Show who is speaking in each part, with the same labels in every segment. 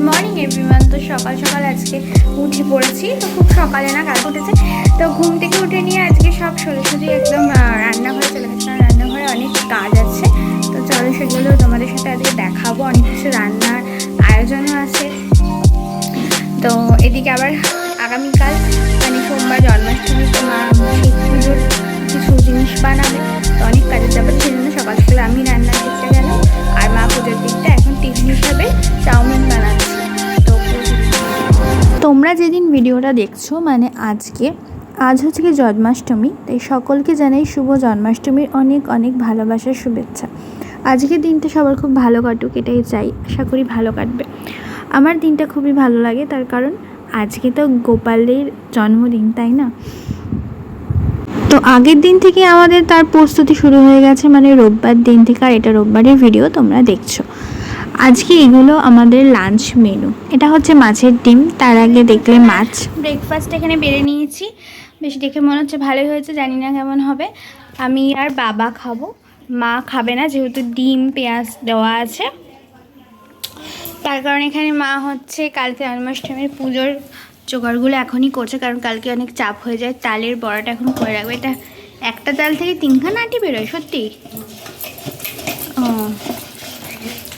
Speaker 1: Good morning everyone. তো সকাল সকাল আজকে উঠে পড়েছি, তো খুব সকালে না, কাল উঠেছে। তো ঘুম থেকে উঠে নিয়ে আজকে সব সোজাসুজি একদম রান্নাঘরে চলে গেছিলাম। রান্নাঘরে অনেক কাজ আছে, তো চলো সেগুলো তোমাদের সাথে আজকে দেখাবো। অনেক কিছু রান্নার আয়োজনও আছে। তো এদিকে আবার আগামীকাল মানে সোমবার জন্মাষ্টমী, তো মা সেই পুজোর কিছু জিনিস বানাবে, তো অনেক কাজের যাবে। সেই জন্য সকাল সকাল আমি রান্নার দিকটা গেলাম, আর মা পুজোর দিকটা এখন টিফিন হিসাবে চাউমিন বানাচ্ছি। তো তোমরা যেদিন ভিডিওটা দেখছো মানে আজ হচ্ছে কি জন্মাষ্টমী, তাই সকলকে জানাই শুভ জন্মাষ্টমীর অনেক অনেক ভালোবাসার শুভেচ্ছা। আজকের দিনটা সবার খুব ভালো কাটুক, এটাই চাই। আশা করি ভালো কাটবে। আমার দিনটা খুবই ভালো লাগে, তার কারণ আজকে তো গোপালের জন্মদিন, তাই না? তো আগের দিন থেকে আমাদের তার প্রস্তুতি শুরু হয়ে গেছে, মানে রোববার দিন থেকে। আর এটা রোববারের ভিডিও তোমরা দেখছো। আজকে এগুলো আমাদের লাঞ্চ মেনু। এটা হচ্ছে মাছের ডিম, তার আগে দেখলে মাছ। ব্রেকফাস্ট এখানে বেড়ে নিয়েছি, বেশ দেখে মনে হচ্ছে ভালোই হয়েছে, জানি না কেমন হবে। আমি আর বাবা খাবো, মা খাবে না, যেহেতু ডিম পেঁয়াজ দেওয়া আছে। তার কারণে এখানে মা হচ্ছে কালকে জন্মাষ্টমীর পুজোর জোগাড়গুলো এখনই করছে, কারণ কালকে অনেক চাপ হয়ে যায়। তালের বড়াটা এখন করে রাখবে। এটা একটা তাল থেকে 3খানা আটি বেরোয়, সত্যি? ও,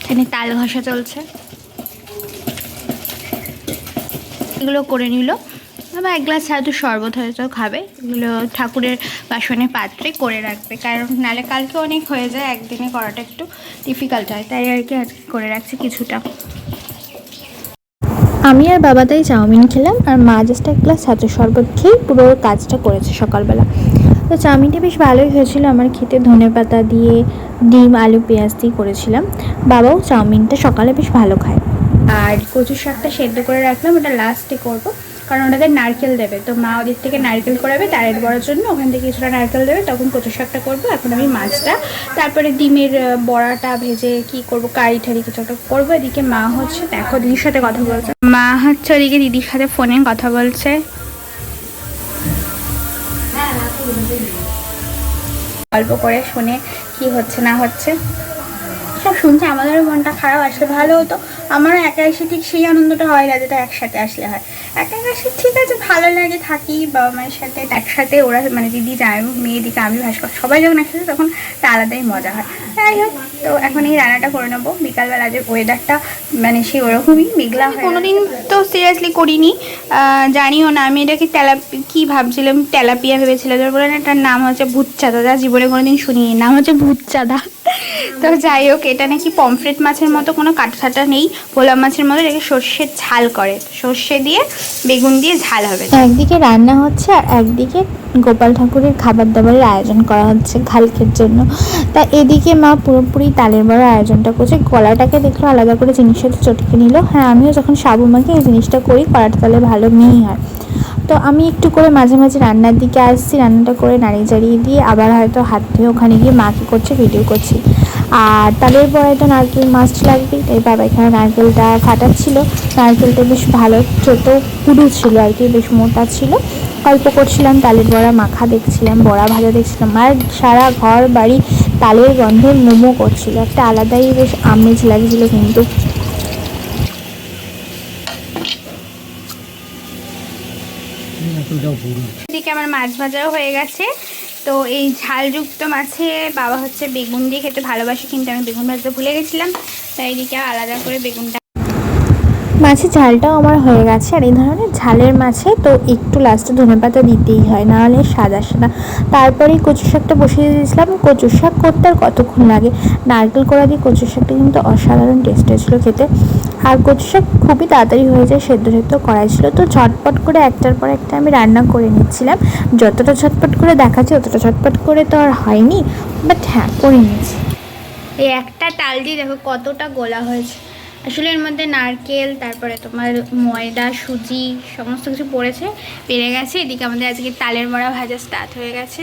Speaker 1: এখানে তাল ঘষা চলছে, এগুলো করে নিল। আবার 1 গ্লাস হয়তো শরবত হয়তো খাবে। এগুলো ঠাকুরের বাসনের পাত্রে করে রাখবে, কারণ নাহলে কালকে অনেক হয়ে যায়, একদিনে করাটা একটু ডিফিকাল্ট হয়, তাই আর কি আজকে করে রাখছি কিছুটা। আমি আর বাবা তাই চাউমিন খেলাম, আর মা জাস্ট 1 গ্লাস ছাতু শরবত খেয়ে পুরো কাজটা করেছে সকালবেলা। তো চাউমিনটা বেশ ভালোই হয়েছিল আমার খেতে, ধনেপাতা দিয়ে ডিম আলু পেঁয়াজ দিয়ে করেছিলাম। বাবাও চাউমিনটা সকালে বেশ ভালো খায়। আর কচু শাকটা সেদ্ধ করে রাখলাম, ওটা লাস্টে করবো, কারণ ওটাতে নারকেল দেবে। তো মা ওদের থেকে নারকেল করাবে তারের বড়ার জন্য, ওখান থেকে কিছুটা নারকেল দেবে, তখন কচু শাকটা করবো। এখন আমি মাছটা, তারপরে ডিমের বড়াটা ভেজে কি করব, কারি ঠারি কিছু একটা করবো। এদিকে মা হচ্ছে, দেখো দিদির সাথে কথা বলছে। মা হচ্ছে ওদিকে দিদির সাথে ফোনে কথা বলছে। গল্প করে শুনে কি হচ্ছে না হচ্ছে সব শুনছে। আমাদেরও মনটা খারাপ, আসলে ভালো হতো। আমারও একা এসে ঠিক সেই আনন্দটা হয় না যেটা একসাথে আসলে হয়। একা একা এসে ঠিক আছে, ভালো লাগে, থাকি বাবা মায়ের সাথে একসাথে। ওরা মানে দিদি যায়, মেয়ে দিকে আমি ভাস্কর সবাই যখন একসাথে, তখন একটা আলাদাই মজা হয়। যাই হোক, তো এখন এই রান্নাটা করে নেবো। বিকালবেলা যে ওয়েদারটা মানে সে ওরকমই মেঘলা হয়। কোনোদিন তো সিরিয়াসলি করিনি, জানিও না। আমি এটাকে কি ভাবছিলাম, তেলাপিয়া ভেবেছিলাম। যার বলে না, এটার নাম হচ্ছে ভূতচাঁদা, যা জীবনে কোনোদিন শুনিনি। নাম হচ্ছে ভূতচাঁদা। তো যাই হোক, এটা নাকি পমফ্রেট মাছের মতো কোনো কাটাঠাটা নেই, ভোলা মাছের মতো। এটাকে সর্ষের ঝাল করে, সর্ষে দিয়ে বেগুন দিয়ে ঝাল হবে। একদিকে রান্না হচ্ছে, আর একদিকে গোপাল ঠাকুরের খাবার দাবারের আয়োজন করা হচ্ছে কালকের জন্য। তা এদিকে মা পুরোপুরি তালের বড়ার আয়োজনটা করছে। কলাটাকে দেখলো আলাদা করে জিনিসের চটকে নিল। হ্যাঁ, আমিও যখন সাবু মাকে এই জিনিসটা করি, কলাটা তাহলে ভালো মিহি হয়। তো আমি একটু করে মাঝে মাঝে রান্নার দিকে আসছি, রান্নাটা করে নাড়িয়ে চাড়িয়ে দিয়ে আবার হয়তো হাত ধুয়ে ওখানে গিয়ে মা কী করছে ভিডিও করছি। আর তালের বড়ায় তো নারকেল মাস্ট লাগবেই, তাই বাবা এখানে নারকেলটা ফাটাচ্ছিল। নারকেলটা বেশ ভালো ছোটো পুরু ছিল আর কি, বেশ মোটা ছিল। অল্প করছিলাম, তালের বড়া মাখা দেখছিলাম, বড়া ভাজা দেখছিলাম, আর সারা ঘর বাড়ি তালের গন্ধে মোমো করছিল। একটা আলাদাই বেশ আমেজ লাগছিল। কিন্তু এদিকে আমার মাছ ভাজাও হয়ে গেছে। তো এই ঝালযুক্ত মাছে বাবা হচ্ছে বেগুন দিয়ে খেতে ভালোবাসে, কিন্তু আমি বেগুন ভাজতে ভুলে গেছিলাম, তাই এদিকে আলাদা করে বেগুনটা। মাছের ঝালটাও আমার হয়ে গেছে। আর এই ধরনের ঝালের মাছে তো একটু লাস্টে ধনেপাতা দিতেই হয়, নাহলে সাদা সাদা। তারপরে কচু শাকটা বসিয়ে দিয়েছিলাম। কচু শাক করতে আর কতক্ষণ লাগে, নারকেল কোড়া দিয়ে কচু শাকটা কিন্তু অসাধারণ টেস্ট হয়েছিলো খেতে। আর কচু শাক খুবই তাড়াতাড়ি হয়ে যায়, সেদ্ধ করাই ছিল। তো ঝটপট করে একটার পর একটা আমি রান্না করে নিচ্ছিলাম। যতটা ঝটপট করে দেখাচ্ছি অতটা ঝটপট করে তো আর হয়নি, বাট হ্যাঁ করে নিয়েছি। এই একটা তাল দিয়ে দেখো কতটা গোলা হয়েছে। আসলে এর মধ্যে নারকেল, তারপরে তোমার ময়দা, সুজি সমস্ত কিছু পড়েছে, পেরে গেছে। এদিকে আমাদের আজকে তালের বড়া ভাজা স্টার্ট হয়ে গেছে।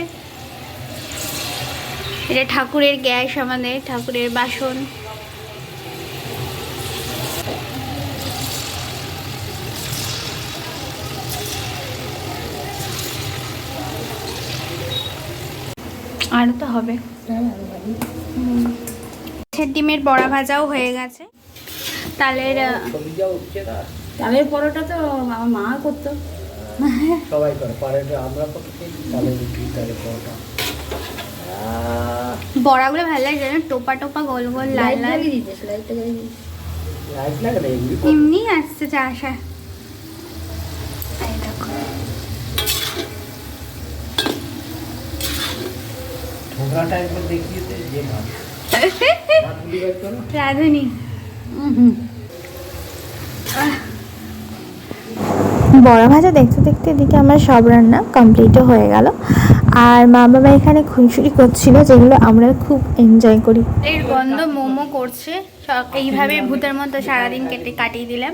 Speaker 1: এটা ঠাকুরের গ্যাস, আমাদের ঠাকুরের বাসন। আর তো হবে। ডিমের বড়া ভাজাও হয়ে গেছে। তালের
Speaker 2: তালের পরোটা তো আমার মা করতো,
Speaker 3: সবাই করে পরোটা, আমরা করতে তালের রুটি, তালের পরোটা।
Speaker 1: বড়াগুলো ভালো লাগে জানো, টোপা টোপা গোল গোল লাল লাল।
Speaker 3: লাইট লাগে না এমনি
Speaker 1: এমনি আসছে যা আসা। এই দেখো
Speaker 3: ঠোকরাটা একবার দেখিয়েছে যে ভাত ভাতগুলি বের করো।
Speaker 1: রাঁধুনি
Speaker 4: বড়া ভাজা দেখতে দেখতে এদিকে আমার সব রান্না কমপ্লিটও হয়ে গেল। আর মা বাবা এখানে খুনসুরি করছিল, যেগুলো আমরা খুব এনজয় করি।
Speaker 1: এর গন্ধ মোমো করছে সব। এইভাবে ভূতের মতো সারাদিন কাটিয়ে দিলাম।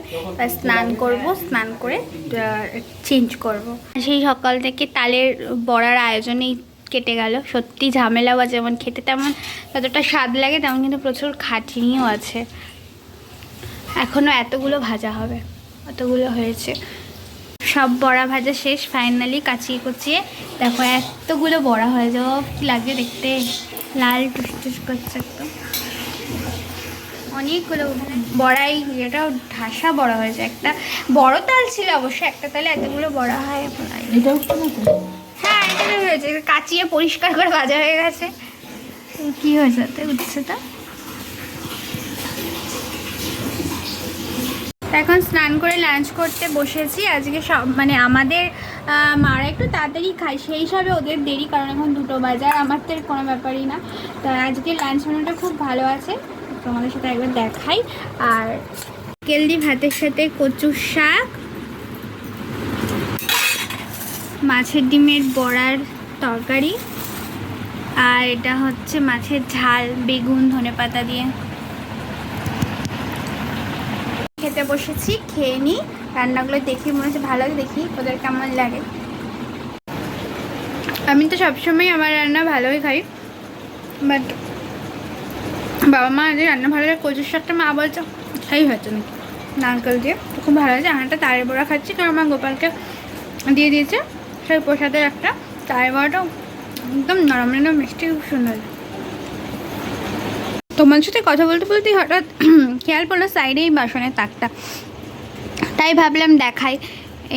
Speaker 1: স্নান করব, স্নান করে চেঞ্জ করব। সেই সকাল থেকে তালের বড়ার আয়োজনেই কেটে গেল। সত্যি ঝামেলাও আছে, যেমন খেতে তেমন যতটা স্বাদ লাগে তেমন কিন্তু প্রচুর খাটনিও আছে। এখনও এতগুলো ভাজা হবে, অতগুলো হয়েছে। সব বড়া ভাজা শেষ ফাইনালি, কাচিয়ে কুচিয়ে দেখো এতগুলো বড়া হয়ে যাও, কি লাগে দেখতে, লাল টুস করছে একদম। অনেকগুলো বড়াই, এটাও ঢাসা বড়া হয়েছে। একটা বড় তাল ছিল অবশ্য, একটা তালে এতগুলো বড়া হয়।
Speaker 2: এটাও
Speaker 1: হ্যাঁ এটাই হয়েছে, কাচিয়ে পরিষ্কার করে ভাজা হয়ে গেছে। কি হয়েছে তাতে উঠছে তা। এখন স্নান করে লাঞ্চ করতে বসেছি। আজকে সব মানে আমাদের মারা একটু তাড়াতাড়ি খায়, সেই হিসাবে ওদের দেরি, কারণ এখন 2টো বাজে। আর আমার তো কোনো ব্যাপারই না। তো আজকে লাঞ্চ মেনুটা খুব ভালো আছে, তোমাদের সাথে একবার দেখাই। আর কেলদি ভাতের সাথে কচুর শাক, মাছের ডিমের বড়ার তরকারি, আর এটা হচ্ছে মাছের ঝাল, বেগুন ধনেপাতা দিয়ে। খেতে বসেছি, খেয়ে নিই। রান্নাগুলো দেখি মনে হচ্ছে ভালো লাগে, দেখি ওদের কেমন লাগে। আমি তো সবসময় আমার রান্না ভালোই খাই, বাট বাবা মা যে রান্না ভালো লাগে। কচুর শাকটা মা বলছে খাই হয়তো না, নারকেল দিয়ে খুব ভালো হয়েছে। আমি একটা তারের বড়া খাচ্ছি, কারণ আমার গোপালকে দিয়ে দিয়েছে সেই প্রসাদের একটা তারের বড়াটাও একদম নরম নরম মিষ্টি, খুব সুন্দর। তোমার সাথে কথা বলতে বলতেই হঠাৎ খেয়াল পড়লো সাইডেই বাসনের তাকটা, তাই ভাবলাম দেখাই।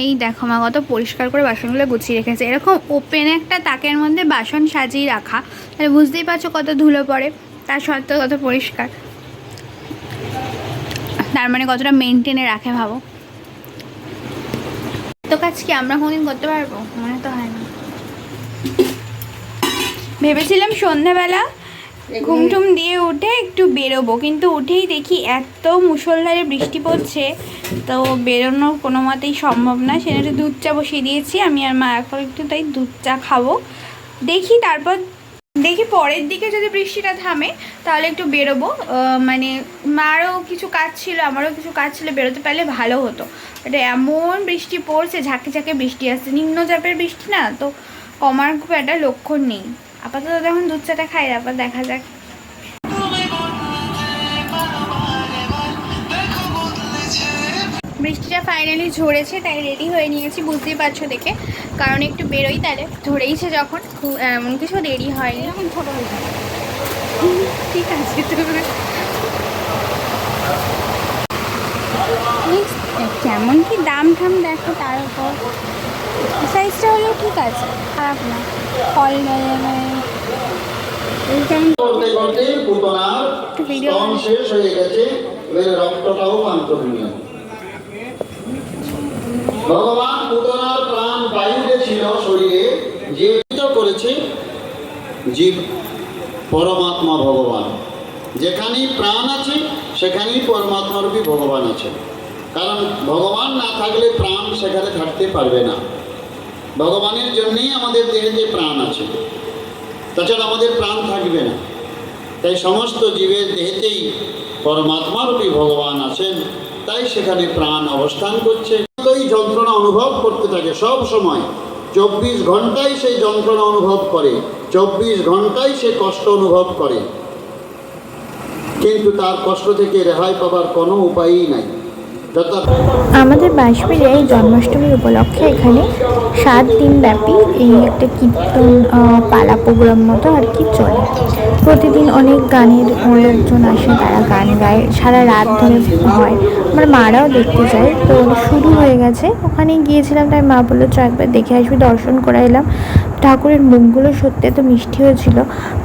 Speaker 1: এই দেখো মা কত পরিষ্কার করে বাসনগুলো গুছিয়ে রেখেছে। এরকম ওপেন একটা তাকের মধ্যে বাসন সাজিয়ে রাখা, তাহলে বুঝতেই পারছো কত ধুলো পড়ে, তার সত্ত্বেও কত পরিষ্কার। তার মানে কতটা মেনটেনে রাখে ভাবো। তো কাজ কি আমরা কোনদিন করতে পারবো? মনে তো হয় না। ভেবেছিলাম সন্ধ্যাবেলা ঘুমটুম দিয়ে উঠে একটু বেরোবো, কিন্তু উঠেই দেখি এত মুষলধারে বৃষ্টি পড়ছে, তো বেরোনো কোনো মতেই সম্ভব না। সেটা একটু দুধ চা বসিয়ে দিয়েছি আমি আর মা, এখন একটু তাই দুধ চা খাবো। দেখি তারপর দেখি পরের দিকে যদি বৃষ্টিটা থামে তাহলে একটু বেরোবো। মানে মারও কিছু কাজ ছিল, আমারও কিছু কাজ ছিল, বেরোতে পারলে ভালো হতো। এটা এমন বৃষ্টি পড়ছে, ঝাঁকে ঝাঁকে বৃষ্টি আসছে, নিম্নচাপের বৃষ্টি না, তো কমার খুব একটা লক্ষণ নেই। আপাতত যখন দুধ চাটা খাই, তারপর দেখা যাক। বৃষ্টিটা ফাইনালি ঝরেছে, তাই রেডি হয়ে নিয়েছি, বুঝতেই পারছো দেখে, কারণ একটু বেরোই তাহলে। ঝরেইছে যখন, খুব এমন কিছু দেরি হয়নি।
Speaker 2: এখন ছোট হয়ে যাবে।
Speaker 1: ঠিক আছে, কেমন কি দাম ঠাম দেখো, তার উপর সাইজটা হলেও ঠিক আছে, খারাপ না। ফল ভিডিও
Speaker 5: শেষ হয়ে গেছে, রক্তটাও পান করে নিলাম। ভগবান পুতনার প্রাণ বায়ুতে ছিল শরীরে, জীবিত করেছে জীব পরমাত্মা ভগবান। যেখানেই প্রাণ আছে সেখানেই পরমাত্মারূপী ভগবান আছে। কারণ ভগবান না থাকলে প্রাণ সেখানে থাকতে পারবে না। ভগবানের জন্যই আমাদের দেহে যে প্রাণ আছে, তাছাড়া আমাদের প্রাণ থাকবে না। তাই সমস্ত জীবের দেহেতেই পরমাত্মারূপী ভগবান আছেন, তাই সেখানে প্রাণ অবস্থান করছে। এই যন্ত্রণা অনুভব করতে থাকে সব সময়, 24 ঘন্টায় সেই যন্ত্রণা অনুভব করে, 24 ঘন্টায় সে কষ্ট অনুভব করে, কিন্তু তার কষ্ট থেকে রেহাই পাবার কোনো উপায়ই নাই। যত
Speaker 4: আমাদের বাঁশবেড়িয়ায় জন্মাষ্টমীর উপলক্ষে এখানে 7 দিন ব্যাপী এই একটা কীর্তন পালা প্রোগ্রাম মতো আর কি চলে। প্রতিদিন অনেক গানের লোকজন আসে, তারা গান গায়, সারা রাত ধরে হয়। আমার মারাও দেখতে যায়, তো শুরু হয়ে গেছে। ওখানে গিয়েছিলাম, তাই মা বললো চ একবার দেখে আসবি, দর্শন করে এলাম। ঠাকুরের মুখগুলো সত্যি এত মিষ্টি হয়েছিল।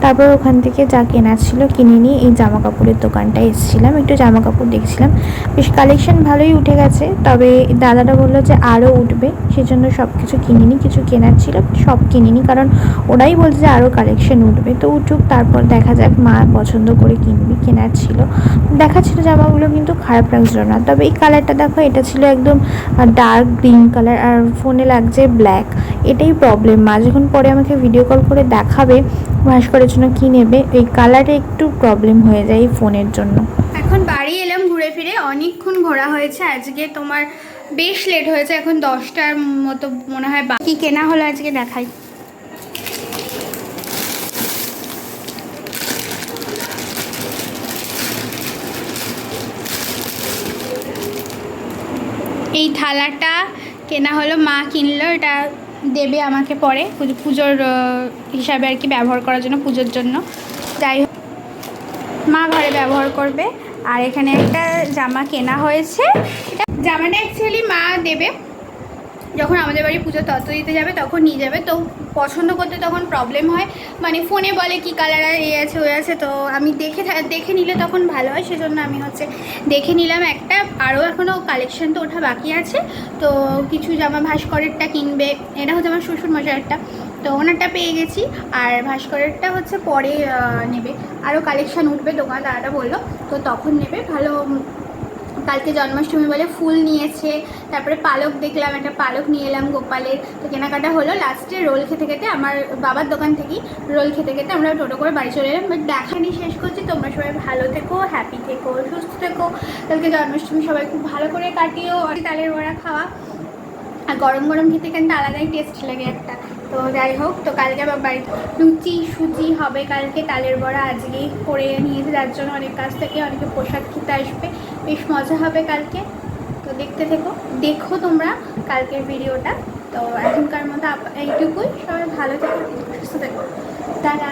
Speaker 4: তারপর ওখান থেকে যা কেনার ছিল কিনে নিয়ে এই জামা কাপড়ের দোকানটায় এসেছিলাম, একটু জামা কাপড় দেখছিলাম। বেশ কালেকশন ভালোই উঠে গেছে, তবে দাদাটা বললো যে আরও উঠবে, সেজন্য সব কিছু কিনিনি। কিছু কেনার ছিল সব কিনিনি, কারণ ওরাই বলছে যে আরও কালেকশন উঠবে। তো উঠুক, তারপর দেখা যাক, মা পছন্দ করে কিনবি। কেনার ছিল, দেখাচ্ছিল জামাগুলো, কিন্তু খারাপ লাগছিল না। তবে এই কালারটা দেখো, এটা ছিল একদম ডার্ক গ্রিন কালার, আর ফোনে লাগছে ব্ল্যাক। এটাই প্রবলেম। মা যখন পরে আমাকে ভিডিও কল করে দেখাবে ভাস্করের জন্য কী নেবে, এই কালারে একটু প্রবলেম হয়ে যায় এই ফোনের জন্য।
Speaker 1: এখন বাড়ি এলাম ঘুরে ফিরে, অনেকক্ষণ ঘোরা হয়েছে আজকে, তোমার বেশ লেট হয়েছে। এখন 10টার মতো মনে হয়। বাকি কেনা হলো আজকে দেখাই। এই থালাটা কেনা হলো, মা কিনলো। এটা দেবে আমাকে পরে পুজোর হিসাবে আর কি, ব্যবহার করার জন্য, পুজোর জন্য। যাই হোক, মা ঘরে ব্যবহার করবে। আর এখানে একটা জামা কেনা হয়েছে, জামাটা অ্যাকচুয়ালি মা দেবে যখন আমাদের বাড়ি পুজো তত্ত্ব দিতে যাবে, তখন নিয়ে যাবে। তো পছন্দ করতে তখন প্রবলেম হয়, মানে ফোনে বলে কি কালার এ আছে ওই আছে। তো আমি দেখে নিলে তখন ভালো হয়, সেজন্য আমি দেখে নিলাম একটা। আরও এখনও কালেকশন তো ওঠা বাকি আছে। তো কিছু জামা ভাস্করেরটা কিনবে, এটা হচ্ছে আমার শ্বশুর মশাইয়েরটা, তো ওনারটা পেয়ে গেছি। আর ভাস্করেরটা হচ্ছে পরে নেবে, আরও কালেকশান উঠবে, দোকানদারটা বললো, তো তখন নেবে। ভালো, কালকে জন্মাষ্টমী বলে ফুল নিয়েছে। তারপরে পালক দেখলাম, একটা পালক নিয়ে এলাম গোপালের। তো কেনাকাটা হলো। লাস্টে রোল খেতে খেতে, আমার বাবার দোকান থেকেই রোল খেতে খেতে আমরা টোটো করে বাড়ি চলে এলাম। বাট দেখানি শেষ করছি। তোমরা সবাই ভালো থেকো, হ্যাপি থেকো, সুস্থ থেকো। কালকে জন্মাষ্টমী সবাই খুব ভালো করে কাটিও। আর তালের বড়া খাওয়া, আর গরম গরম খেতে কিন্তু আলাদাই টেস্ট লাগে একটা। তো যাই হোক, তো কালকে আবার বাড়িতে লুচি সুজি হবে। কালকে তালের বড়া আজকেই করে নিয়েছে, যার জন্য অনেক কাছ থেকে অনেকে প্রসাদ খেতে আসবে, বেশ মজা হবে কালকে। তো দেখো তোমরা কালকের ভিডিওটা। তো এখনকার মতো এইটুকুই। সবাই ভালো থেকো, সুস্থ থেকো, টাটা।